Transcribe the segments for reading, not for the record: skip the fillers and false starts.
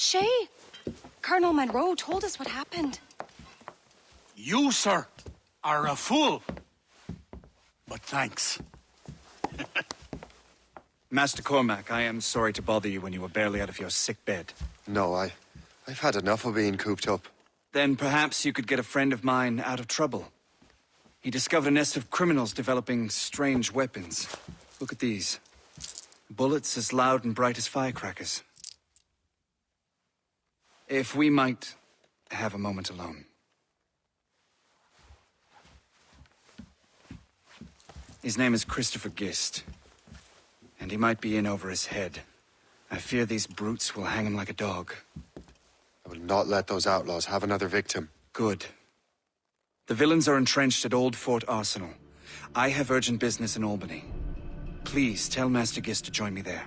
Shay, Colonel Monroe told us what happened. You, sir, are a fool. But thanks. Master Cormac, I am sorry to bother you when you were barely out of your sick bed. No, I've had enough of being cooped up. Then perhaps you could get a friend of mine out of trouble. He discovered a nest of criminals developing strange weapons. Look at these. Bullets as loud and bright as firecrackers. If we might have a moment alone. His name is Christopher Gist. And he might be in over his head. I fear these brutes will hang him like a dog. I will not let those outlaws have another victim. Good. The villains are entrenched at Old Fort Arsenal. I have urgent business in Albany. Please tell Master Gist to join me there.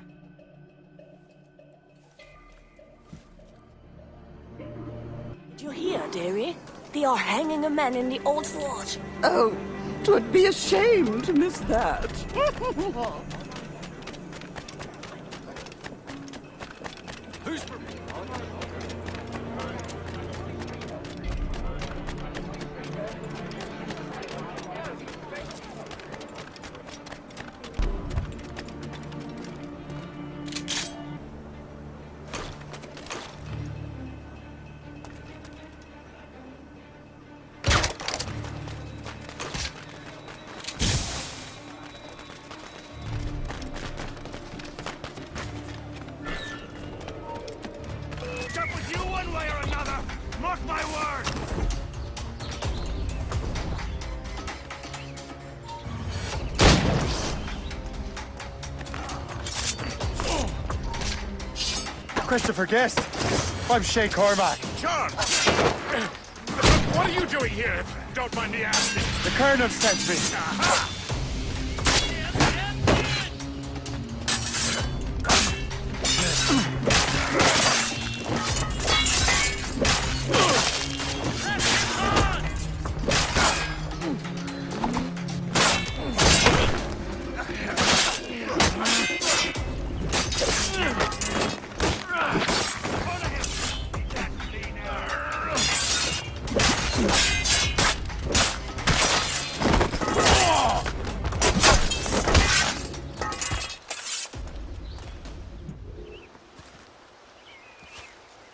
Did you hear, dearie? They are hanging a man in the old fort. Oh, 'twould be a shame to miss that. Who's... Mark my word! Christopher Guest! I'm Shay Cormac. John! What are you doing here, if you don't mind me asking? The Colonel sent me. Aha!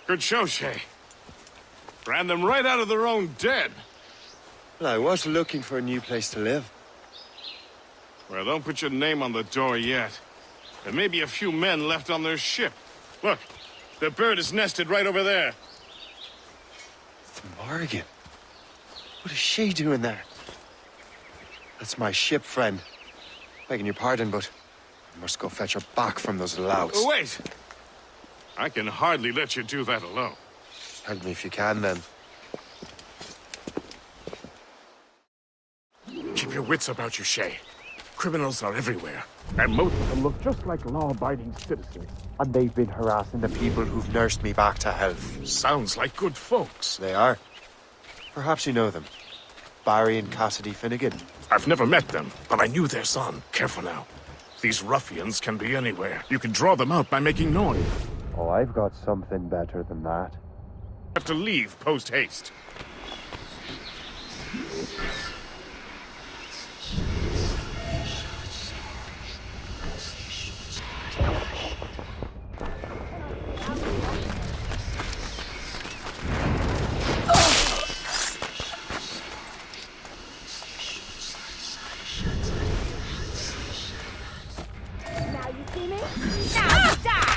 Good show, Shay. Ran them right out of their own den. Well, I was looking for a new place to live. Well, don't put your name on the door yet. There may be a few men left on their ship. Look, the bird is nested right over there. It's Morrigan. What is she doing there? That's my ship, friend. Begging your pardon, but I must go fetch her back from those louts. Oh, wait! I can hardly let you do that alone. Help me if you can, then. Keep your wits about you, Shay. Criminals are everywhere, and most of them look just like law-abiding citizens. And they've been harassing the people who've nursed me back to health. Sounds like good folks. They are. Perhaps you know them. Barry and Cassidy Finnegan. I've never met them, but I knew their son. Careful now. These ruffians can be anywhere. You can draw them out by making noise. Oh, I've got something better than that. Have to leave post-haste. Now you see me? Now you die!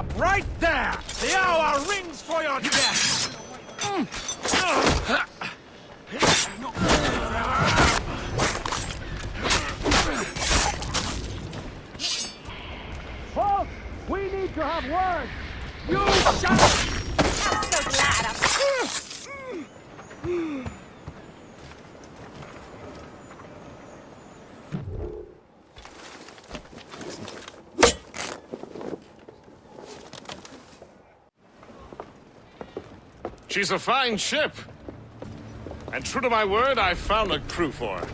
Stop right there! The hour rings for your death! Folks, we need to have words! You shut up! I'm so glad I'm... She's a fine ship. And true to my word, I found a crew for her.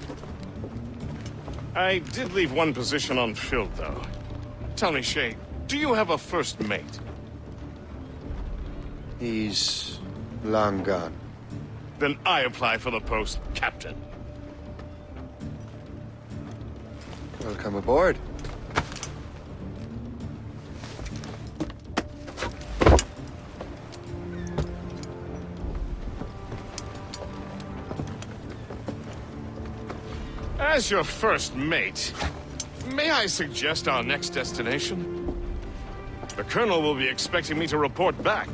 I did leave one position unfilled, though. Tell me, Shay, do you have a first mate? He's long gone. Then I apply for the post, Captain. Welcome aboard. As your first mate, may I suggest our next destination? The Colonel will be expecting me to report back.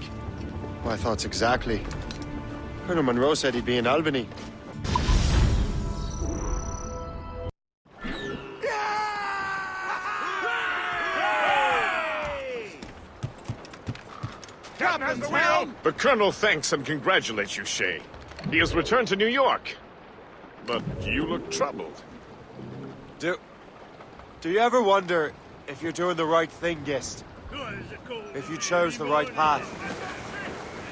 My thoughts exactly. Colonel Monroe said he'd be in Albany. Captain's wheel! The Colonel thanks and congratulates you, Shay. He has returned to New York. But you look troubled. Do you ever wonder if you're doing the right thing, Gist? If you chose the right path?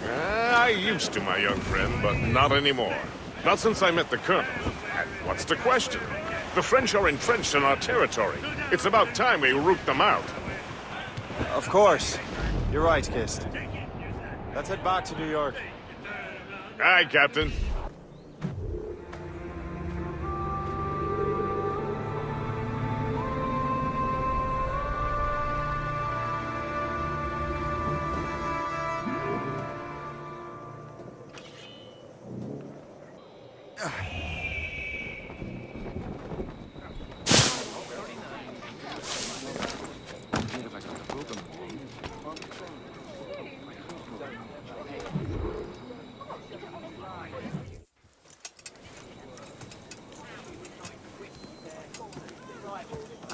I used to, my young friend, but not anymore. Not since I met the Colonel. And what's the question? The French are entrenched in our territory. It's about time we root them out. Of course. You're right, Gist. Let's head back to New York. Aye, Captain.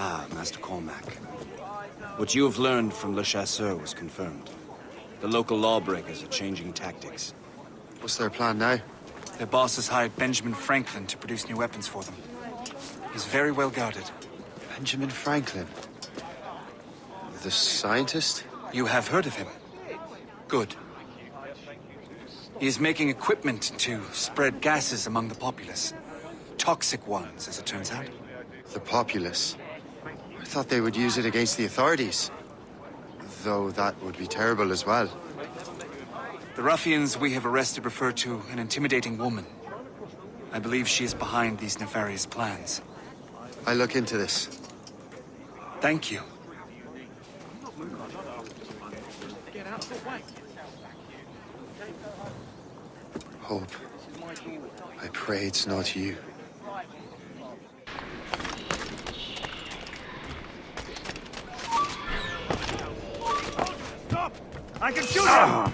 Ah, Master Cormac. What you have learned from Le Chasseur was confirmed. The local lawbreakers are changing tactics. What's their plan now? Their boss has hired Benjamin Franklin to produce new weapons for them. He's very well guarded. Benjamin Franklin? The scientist? You have heard of him? Good. He is making equipment to spread gases among the populace. Toxic ones, as it turns out. The populace? I thought they would use it against the authorities. Though that would be terrible as well. The ruffians we have arrested refer to an intimidating woman. I believe she is behind these nefarious plans. I'll look into this. Thank you. Hope. I pray it's not you. Stop! I can shoot him!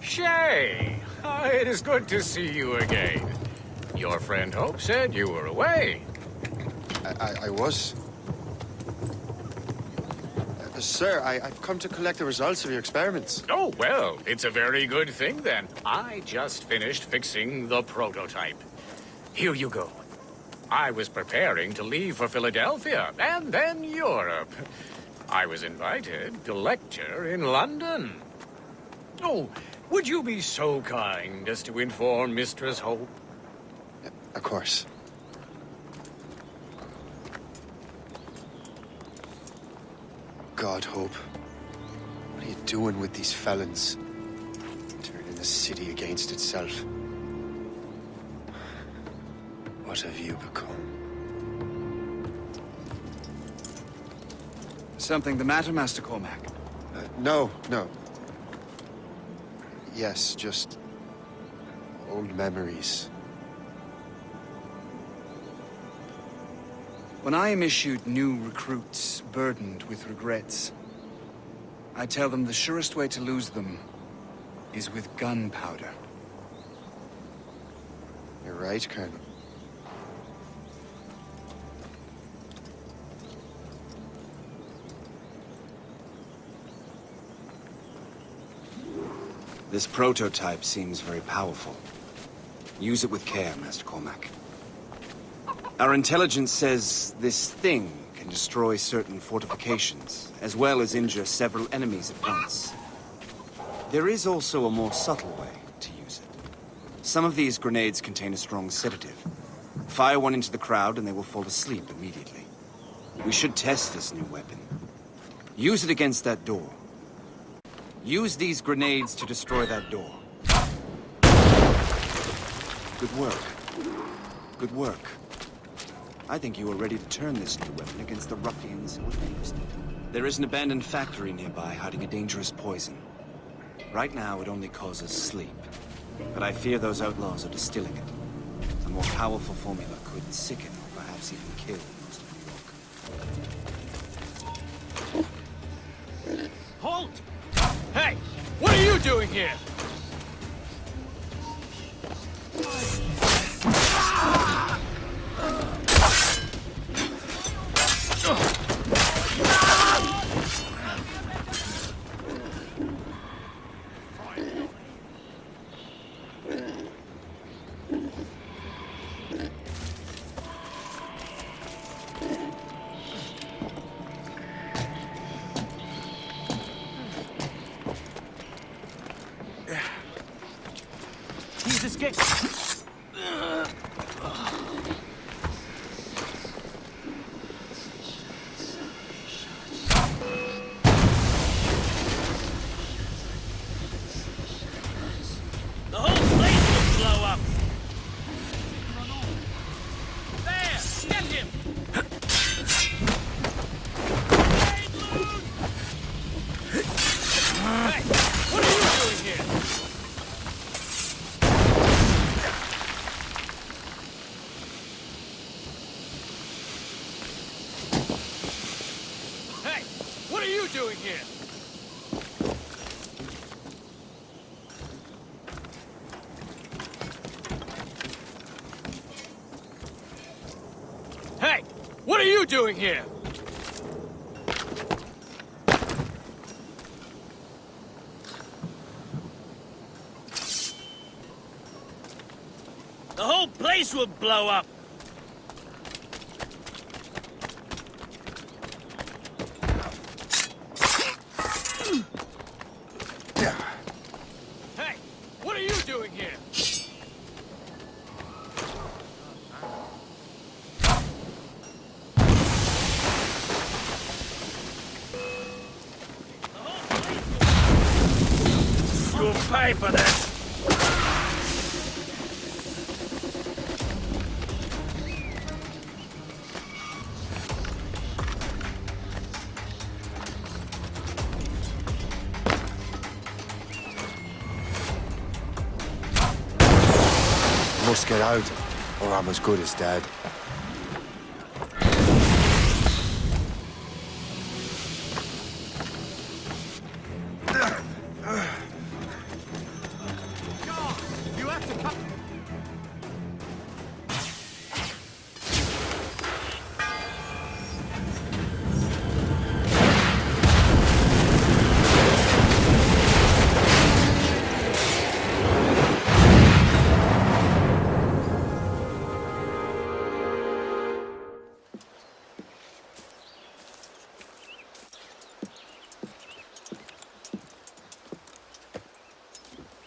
Shay! It is good to see you again. Your friend Hope said you were away. I was. Sir, I've come to collect the results of your experiments. Oh, well, it's a very good thing then. I just finished fixing the prototype. Here you go. I was preparing to leave for Philadelphia and then Europe. I was invited to lecture in London. Oh, would you be so kind as to inform Mistress Hope? Of course. God, Hope. What are you doing with these felons? Turning the city against itself. What have you become? Something the matter, Master Cormac? No. Yes, just old memories. When I am issued new recruits burdened with regrets, I tell them the surest way to lose them is with gunpowder. You're right, Colonel. This prototype seems very powerful. Use it with care, Master Cormac. Our intelligence says this thing can destroy certain fortifications, as well as injure several enemies at once. There is also a more subtle way to use it. Some of these grenades contain a strong sedative. Fire one into the crowd and they will fall asleep immediately. We should test this new weapon. Use it against that door. Use these grenades to destroy that door. Good work. Good work. I think you are ready to turn this new weapon against the ruffians who abused it. There is an abandoned factory nearby hiding a dangerous poison. Right now, it only causes sleep. But I fear those outlaws are distilling it. A more powerful formula could sicken or perhaps even kill most of New York. Halt! Hey! What are you doing here? He's escaped. The whole place will blow up. There! Get him! Hey, what are you doing here? Hey, what are you doing here? Hey, what are you doing here? The whole place will blow up. Hey, what are you doing here? You'll pay for this. Must get out, or I'm as good as dead. You have to cut.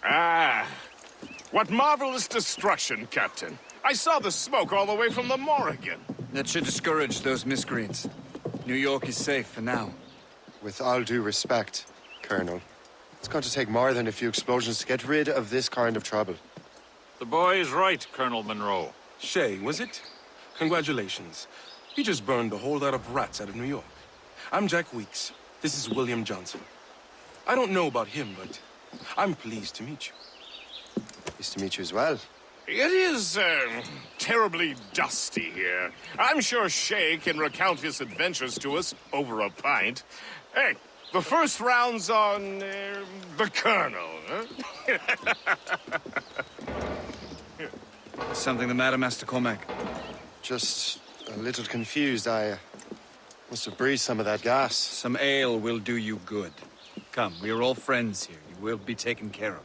Ah, what marvelous destruction, Captain. I saw the smoke all the way from the Morrigan. That should discourage those miscreants. New York is safe for now. With all due respect, Colonel, it's going to take more than a few explosions to get rid of this kind of trouble. The boy is right, Colonel Monroe. Shay, was it? Congratulations. You just burned a whole lot of rats out of New York. I'm Jack Weeks. This is William Johnson. I don't know about him, but I'm pleased to meet you. Nice to meet you as well. It is, terribly dusty here. I'm sure Shay can recount his adventures to us over a pint. Hey, the first round's on, the Colonel, huh? Something the matter, Master Cormac? Just a little confused. I must have breathed some of that gas. Some ale will do you good. Come, we are all friends here. You will be taken care of.